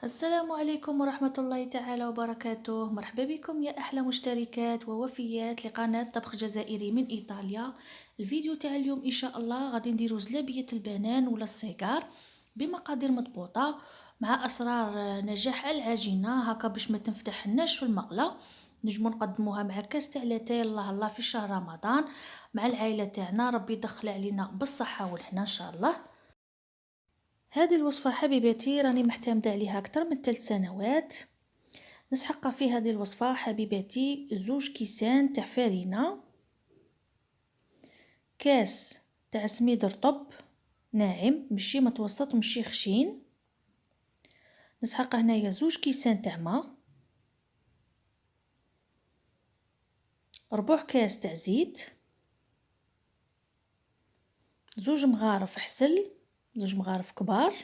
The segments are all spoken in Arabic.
السلام عليكم ورحمة الله تعالى وبركاته. مرحبا بكم يا أحلى مشتركات ووفيات لقناة طبخ جزائري من إيطاليا. الفيديو تاع اليوم إن شاء الله غادي نديرو زلابية البنان ولا السيجار بمقادير مضبوطة مع أسرار نجاح العجينة هكا باش ما تنفتحناش في المقلة. نجمو نقدموها مع كاس تاع لاتاي الله الله في شهر رمضان مع العائلة تاعنا، ربي يدخل علينا بالصحة والهنا إن شاء الله. هذه الوصفة حبيباتي راني محتمدة عليها أكثر من 3 سنوات. نسحق في هذه الوصفة حبيباتي 2 كيسان تاع فرينة، كاس تاع سميد رطب ناعم ماشي متوسط وماشي خشين. نسحق هنايا 2 كيسان تاع ما، ربع كاس تاع زيت، 2 مغارف حسل 2 مغارف كبار،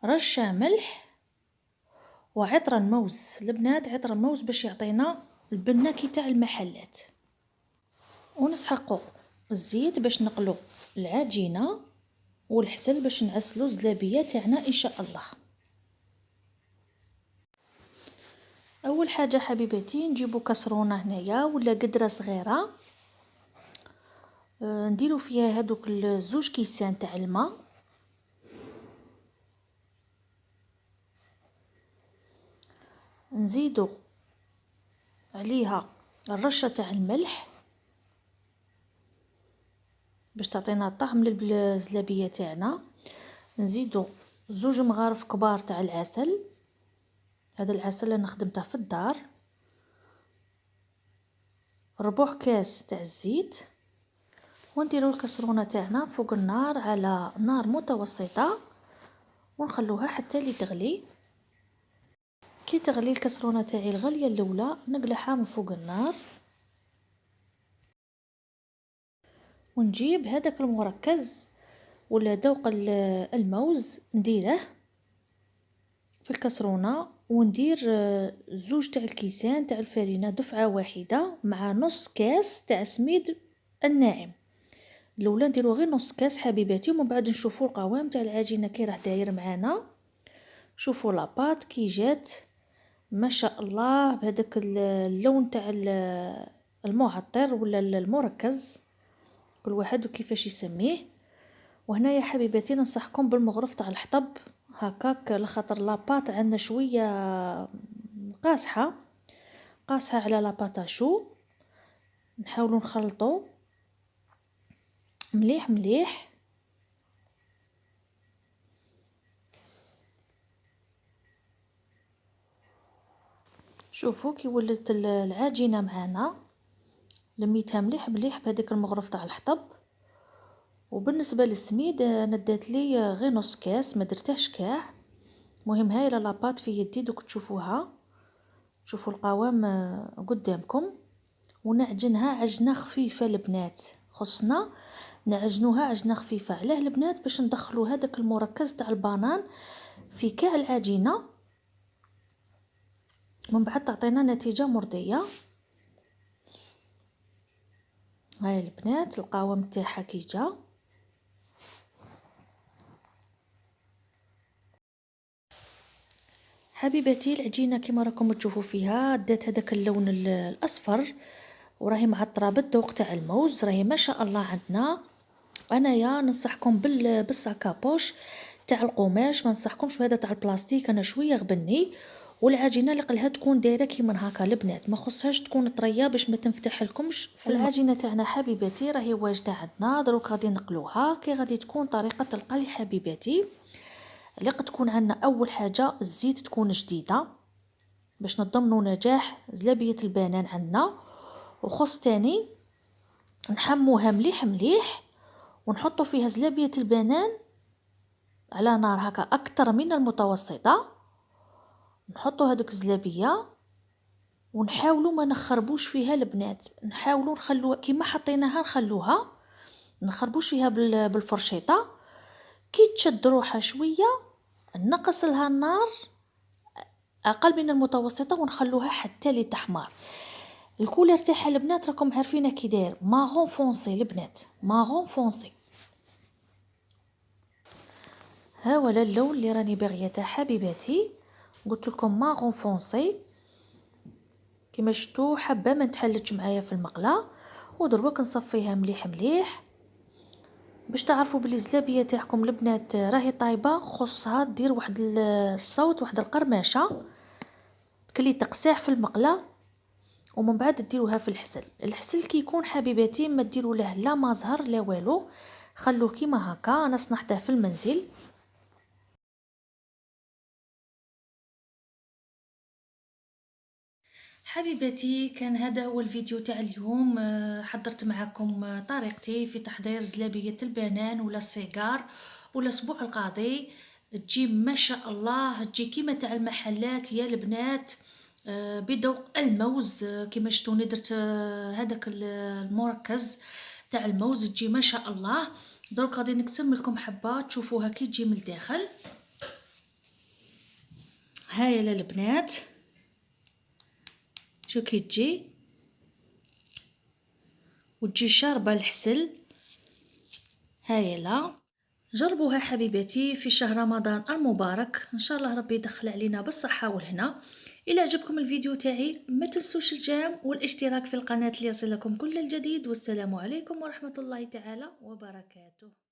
رشة ملح وعطر الموز. البنات عطر الموز باش يعطينا البنة كي تاع المحلات. ونسحقو الزيت باش نقلو العجينة والحسل باش نعسلو الزلابية تاعنا ان شاء الله. اول حاجة حبيباتي نجيبو كسرونة هنايا ولا قدرة صغيرة، نديرو فيها هادوك 2 كيسان تاع الماء، نزيدو عليها الرشة تاع الملح باش تعطينا طعم للزلابية تاعنا، نزيدو 2 مغارف كبار تاع العسل، هذا العسل انا خدمته في الدار، ربع كاس تاع الزيت، ونديرو الكسرونة تاعنا فوق النار على نار متوسطة ونخلوها حتى اللي تغلي. كي تغلي الكسرونة تاعي الغلية الاولى نقلعها من فوق النار ونجيب هذاك المركز ولا ذوق الموز نديره في الكسرونة وندير 2 تاع الكيسان تاع الفرينة دفعة واحدة مع نص كاس تاع سميد الناعم. الاولى نديرو غير نص كاس حبيباتي ومن بعد نشوفوا القوام تاع العجينه كي راه داير معانا. شوفوا لاباط كي جات ما شاء الله بهذاك اللون تاع المعطر ولا المركز، كل واحد وكيفاش يسميه. وهنا يا حبيباتي ننصحكم بالمغرف تاع الحطب هكاك لخاطر لاباط عندنا شويه قاصحه على لاباطاشو. نحاولوا نخلطوا مليح مليح. شوفوا كي ولات العجينه معانا لميتها مليح مليح بهذيك المغرف تاع الحطب. وبالنسبه للسميد ندات لي غير نص كاس ما درتهش كاع. مهم هايله لاباط في يدي دوك تشوفوها، تشوفوا القوام قدامكم. ونعجنها عجنه خفيفه البنات، خصنا نعجنوها عجنه خفيفه. علاه البنات؟ باش ندخلوا هذاك المركز تاع البنان في كاع العجينه من بعد تعطينا نتيجه مرضيه. هاي البنات القوام تاعها كي جا. حبيباتي العجينه كما راكم تشوفوا فيها دات هذاك اللون الاصفر وراهي معطره بالذوق تاع الموز، راهي ما شاء الله عندنا. انايا ننصحكم بالساكابوش تاع القماش، ما ننصحكمش بهذا تاع البلاستيك، انا شويه غبني. والعجينه اللي قلها تكون دايره كيما هكا البنات، ما خصهاش تكون طريه باش ما تنفتح لكمش في العجينه تاعنا. حبيباتي راهي واجده عندنا، دروك غادي نقلوها. كي غادي تكون طريقه القلي حبيباتي اللي قد تكون عندنا، اول حاجه الزيت تكون جديده باش نضمنوا نجاح زلابيه البنان عندنا. وخص تاني نحموها مليح مليح ونحطوا فيها زلابيه البنان على نار هكا اكثر من المتوسطه. نحطوا هذوك الزلابيه ونحاولوا ما نخربوش فيها البنات، نحاولوا نخلوها كيما حطيناها نخلوها نخربوش فيها بالفرشيطه. كي تشد روحها شويه نقص لها النار اقل من المتوسطه ونخلوها حتى لتحمر. الكولر تاعها البنات راكم عارفينه كي داير مارون فونسي البنات، مارون فونسي. ها ولا اللون اللي راني باغيته حبيباتي، قلت لكم مارون فونسي كيما شفتوا. حبه ما تحلتش معايا في المقله، ودروك نصفيها مليح مليح باش تعرفوا بلي الزلابيه تاعكم البنات راهي طايبه. خصها دير واحد الصوت، واحد القرمشه كلي تقساع في المقله، ومن بعد ديروها في الحسل. الحسل كي يكون حبيباتي ما ديروا له لا ما زهر لا والو، خلوه كيما هكا. انا صنعته في المنزل. حبيباتي كان هذا هو الفيديو تاع اليوم. حضرت معكم طريقتي في تحضير زلابية البنان ولا السيجار ولا اسبوع القاضي. تجي ما شاء الله، تجي كيما تاع المحلات يا البنات، بذوق الموز. كيما شفتوني درت هذاك المركز تاع الموز، تجي ما شاء الله. دروك غادي نقسم لكم حبه تشوفوها كي تجي من الداخل. هاي البنات شو كي تجي، وتجي شاربه الحسل. هايله، جربوها حبيباتي في شهر رمضان المبارك، ان شاء الله ربي يدخل علينا بالصحه والهنا. الى عجبكم الفيديو تاعي ما تنسوش الجام والاشتراك في القناه ليصلكم كل الجديد. والسلام عليكم ورحمه الله تعالى وبركاته.